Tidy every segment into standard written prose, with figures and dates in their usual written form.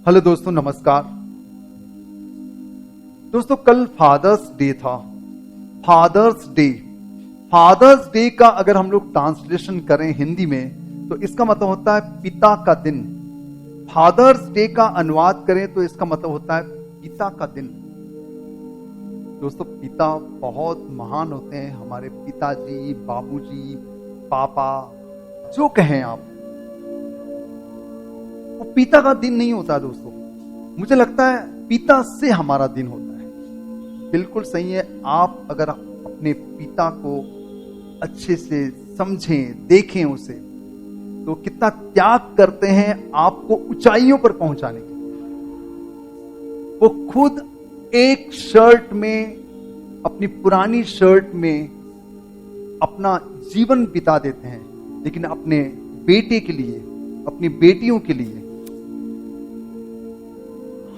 Hello दोस्तों, नमस्कार। दोस्तों, कल फादर्स डे था। फादर्स डे का अगर हम लोग ट्रांसलेशन करें हिंदी में तो इसका मतलब होता है पिता का दिन। फादर्स डे का अनुवाद करें तो इसका मतलब होता है पिता का दिन। दोस्तों, पिता बहुत महान होते हैं। हमारे पिताजी, बाबूजी, पापा, जो कहें आप, वो पिता का दिन नहीं होता दोस्तों। मुझे लगता है पिता से हमारा दिन होता है। बिल्कुल सही है। आप अगर अपने पिता को अच्छे से समझें, देखें उसे, तो कितना त्याग करते हैं आपको ऊंचाइयों पर पहुंचाने के लिए। वो खुद एक शर्ट में, अपनी पुरानी शर्ट में अपना जीवन बिता देते हैं, लेकिन अपने बेटे के लिए, अपनी बेटियों के लिए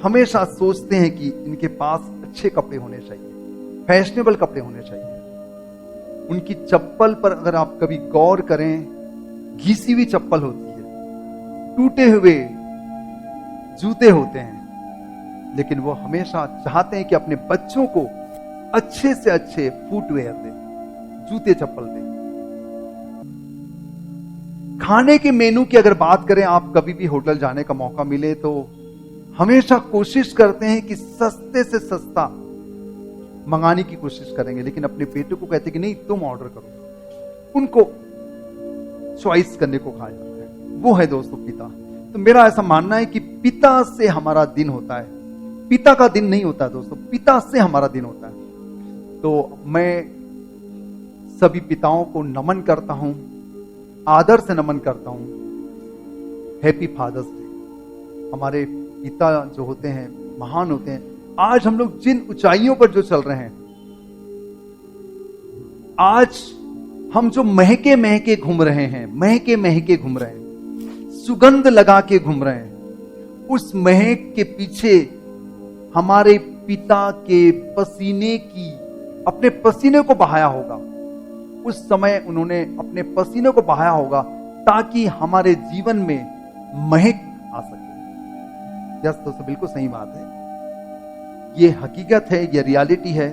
हमेशा सोचते हैं कि इनके पास अच्छे कपड़े होने चाहिए, फैशनेबल कपड़े होने चाहिए। उनकी चप्पल पर अगर आप कभी गौर करें, घिसी हुई चप्पल होती है, टूटे हुए जूते होते हैं, लेकिन वो हमेशा चाहते हैं कि अपने बच्चों को अच्छे से अच्छे फुटवेयर दें, जूते चप्पल दें। खाने के मेनू की अगर बात करें, आप कभी भी होटल जाने का मौका मिले तो हमेशा कोशिश करते हैं कि सस्ते से सस्ता मंगाने की कोशिश करेंगे, लेकिन अपने बेटे को कहते हैं कि नहीं, तुम ऑर्डर करो। उनको चॉइस करने को कहा जाता है। वो है दोस्तों पिता। तो मेरा ऐसा मानना है कि पिता से हमारा दिन होता है, पिता का दिन नहीं होता दोस्तों, पिता से हमारा दिन होता है। तो मैं सभी पिताओं को नमन करता हूं, आदर से नमन करता हूं। Happy father's day. हमारे पिता जो होते हैं महान होते हैं। आज हम लोग जिन ऊंचाइयों पर जो चल रहे हैं, आज हम जो महके महके घूम रहे हैं, महके महके घूम रहे हैं, सुगंध लगा के घूम रहे हैं, उस महक के पीछे हमारे पिता के पसीने की, अपने पसीने को बहाया होगा। उस समय उन्होंने अपने पसीने को बहाया होगा ताकि हमारे जीवन में महक आ सके। यस दोस्तों, बिल्कुल सही बात है। ये हकीकत है, ये रियलिटी है।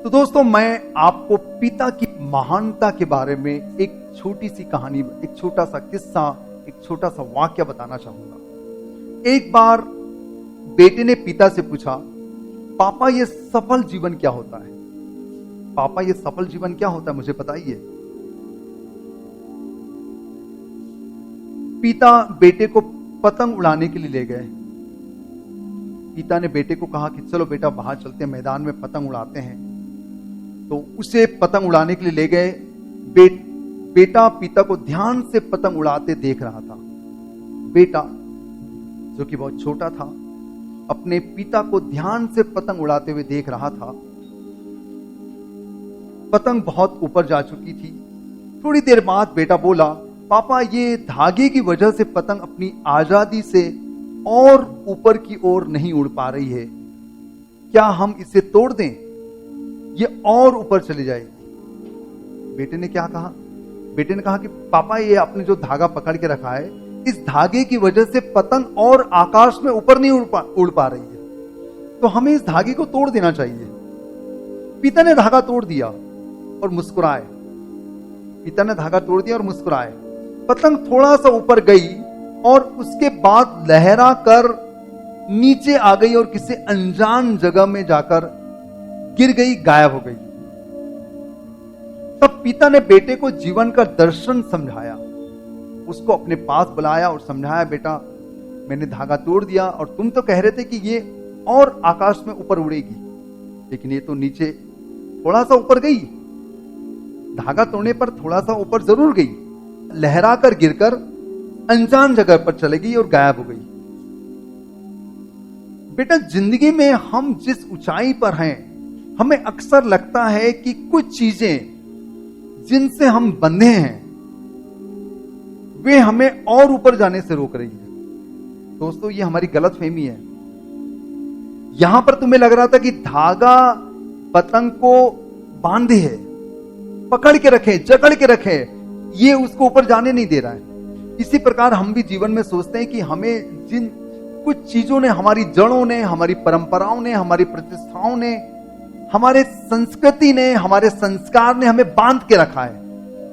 तो दोस्तों, मैं आपको पिता की महानता के बारे में एक छोटी सी कहानी, एक छोटा सा किस्सा, एक छोटा सा वाक्य बताना चाहूंगा। एक बार बेटे ने पिता से पूछा, पापा ये सफल जीवन क्या होता है? पापा ये सफल जीवन क्या होता है, मुझे बताइए। पिता बेटे को पतंग उड़ाने के लिए ले गए। पिता ने बेटे को कहा कि चलो बेटा, बाहर चलते हैं, मैदान में पतंग उड़ाते हैं। तो उसे पतंग उड़ाने के लिए ले गए। बेटा पिता को ध्यान से पतंग उड़ाते देख रहा था। बेटा जो कि बहुत छोटा था, अपने पिता को ध्यान से पतंग उड़ाते हुए देख रहा था। पतंग बहुत ऊपर जा चुकी थी। थोड़ी देर बाद बेटा बोला, पापा ये धागे की वजह से पतंग अपनी आजादी से और ऊपर की ओर नहीं उड़ पा रही है, क्या हम इसे तोड़ दें? ये और ऊपर चली जाएगी। बेटे ने क्या कहा? बेटे ने कहा कि पापा ये आपने जो धागा पकड़ के रखा है, इस धागे की वजह से पतंग और आकाश में ऊपर नहीं उड़ पा रही है, तो हमें इस धागे को तोड़ देना चाहिए। पिता ने धागा तोड़ दिया और मुस्कुराए। पिता ने धागा तोड़ दिया और मुस्कुराए। पतंग थोड़ा सा ऊपर गई और उसके बाद लहरा कर नीचे आ गई और किसी अनजान जगह में जाकर गिर गई, गायब हो गई। तब पिता ने बेटे को जीवन का दर्शन समझाया, उसको अपने पास बुलाया और समझाया, बेटा मैंने धागा तोड़ दिया और तुम तो कह रहे थे कि ये और आकाश में ऊपर उड़ेगी, लेकिन ये तो नीचे थोड़ा सा ऊपर गई। धागा तोड़ने पर थोड़ा सा ऊपर जरूर गई, लहरा कर गिरकर अनजान जगह पर चली गई और गायब हो गई। बेटा, जिंदगी में हम जिस ऊंचाई पर हैं, हमें अक्सर लगता है कि कुछ चीजें जिनसे हम बंधे हैं वे हमें और ऊपर जाने से रोक रही है। दोस्तों, ये हमारी गलतफहमी है। यहां पर तुम्हें लग रहा था कि धागा पतंग को बांधे है, पकड़ के रखे, जकड़ के रखे, ये उसको ऊपर जाने नहीं दे रहा है। इसी प्रकार हम भी जीवन में सोचते हैं कि हमें जिन कुछ चीजों ने, हमारी जड़ों ने, हमारी परंपराओं ने, हमारी प्रतिष्ठाओं ने, हमारे संस्कृति ने, हमारे संस्कार ने हमें बांध के रखा है,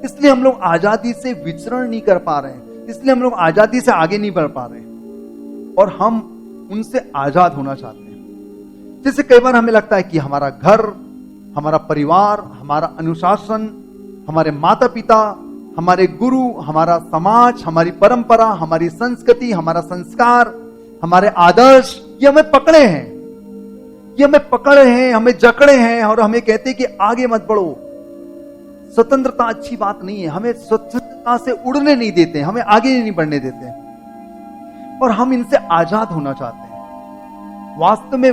इसलिए हम लोग आजादी से विचरण नहीं कर पा रहे हैं, इसलिए हम लोग आजादी से आगे नहीं बढ़ पा रहे हैं और हम उनसे आजाद होना चाहते हैं। जैसे कई बार हमें लगता है कि हमारा घर, हमारा परिवार, हमारा अनुशासन, हमारे माता पिता, हमारे गुरु, हमारा समाज, हमारी परंपरा, हमारी संस्कृति, हमारा संस्कार, हमारे आदर्श, ये हमें पकड़े हैं, ये हमें पकड़े हैं, हमें जकड़े हैं और हमें कहते हैं कि आगे मत बढ़ो। स्वतंत्रता अच्छी बात नहीं है, हमें स्वतंत्रता से उड़ने नहीं देते, हमें आगे नहीं बढ़ने देते और हम इनसे आजाद होना चाहते हैं। वास्तव में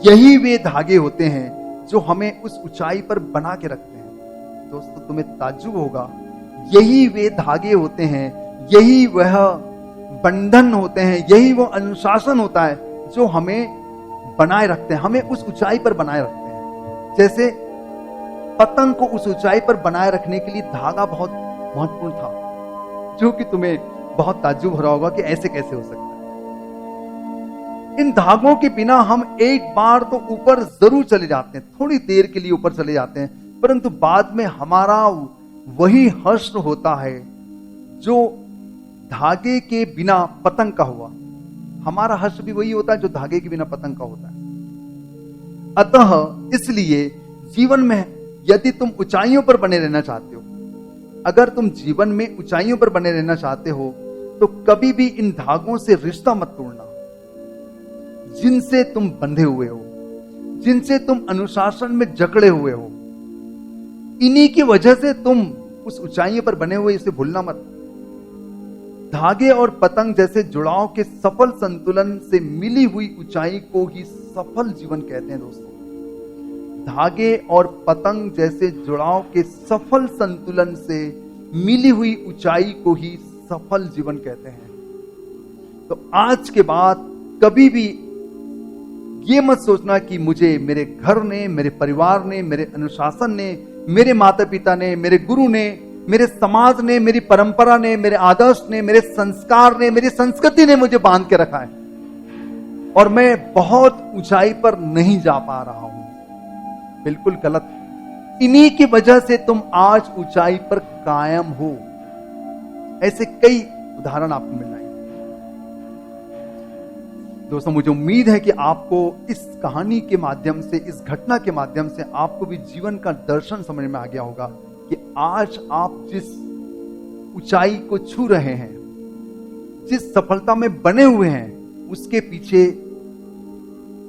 यही वे धागे होते हैं जो हमें उस ऊंचाई पर बना के रखते हैं। दोस्तों, तुम्हें ताज्जुब होगा, यही वे धागे होते हैं, यही वह बंधन होते हैं, यही वो अनुशासन होता है जो हमें बनाए रखते हैं, हमें उस ऊंचाई पर बनाए रखते हैं। जैसे पतंग को उस ऊंचाई पर बनाए रखने के लिए धागा बहुत महत्वपूर्ण था, जो कि तुम्हें बहुत ताज्जुब हो रहा होगा कि ऐसे कैसे हो सकता है। इन धागों के बिना हम एक बार तो ऊपर जरूर चले जाते हैं, थोड़ी देर के लिए ऊपर चले जाते हैं, परंतु बाद में हमारा वही हश्र होता है जो धागे के बिना पतंग का हुआ। हमारा हश्र भी वही होता है जो धागे के बिना पतंग का होता है। अतः इसलिए जीवन में यदि तुम ऊंचाइयों पर बने रहना चाहते हो, अगर तुम जीवन में ऊंचाइयों पर बने रहना चाहते हो, तो कभी भी इन धागों से रिश्ता मत तोड़ना जिनसे तुम बंधे हुए हो, जिनसे तुम अनुशासन में जकड़े हुए हो। इन्हीं की वजह से तुम उस ऊंचाइयों पर बने हुए, इसे भूलना मत। धागे और पतंग जैसे जुड़ाव के सफल संतुलन से मिली हुई ऊंचाई को ही सफल जीवन कहते हैं। दोस्तों, धागे और पतंग जैसे जुड़ाव के सफल संतुलन से मिली हुई ऊंचाई को ही सफल जीवन कहते हैं। तो आज के बाद कभी भी ये मत सोचना कि मुझे मेरे घर ने, मेरे परिवार ने, मेरे अनुशासन ने, मेरे माता पिता ने, मेरे गुरु ने, मेरे समाज ने, मेरी परंपरा ने, मेरे आदर्श ने, मेरे संस्कार ने, मेरी संस्कृति ने मुझे बांध के रखा है और मैं बहुत ऊंचाई पर नहीं जा पा रहा हूं। बिल्कुल गलत। इन्हीं की वजह से तुम आज ऊंचाई पर कायम हो। ऐसे कई उदाहरण आपको मिल जाएंगे। दोस्तों, मुझे उम्मीद है कि आपको इस कहानी के माध्यम से, इस घटना के माध्यम से आपको भी जीवन का दर्शन समझ में आ गया होगा कि आज आप जिस ऊंचाई को छू रहे हैं, जिस सफलता में बने हुए हैं, उसके पीछे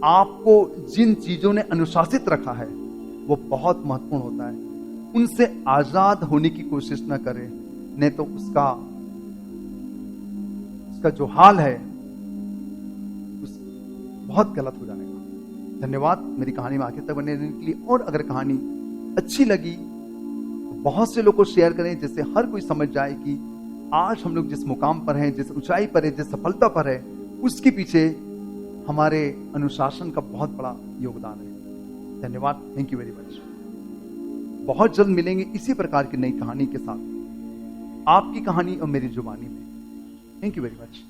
आपको जिन चीजों ने अनुशासित रखा है वो बहुत महत्वपूर्ण होता है। उनसे आजाद होने की कोशिश न करें, नहीं तो उसका जो हाल है बहुत गलत हो जाएगा। धन्यवाद मेरी कहानी में आखिर तक बने रहने के लिए। और अगर कहानी अच्छी लगी तो बहुत से लोग को शेयर करें, जिससे हर कोई समझ जाए कि आज हम लोग जिस मुकाम पर हैं, जिस ऊंचाई पर है, जिस सफलता पर है, उसके पीछे हमारे अनुशासन का बहुत बड़ा योगदान है। धन्यवाद, थैंक यू वेरी मच। बहुत जल्द मिलेंगे इसी प्रकार की नई कहानी के साथ, आपकी कहानी और मेरी जुबानी में। Thank you very much.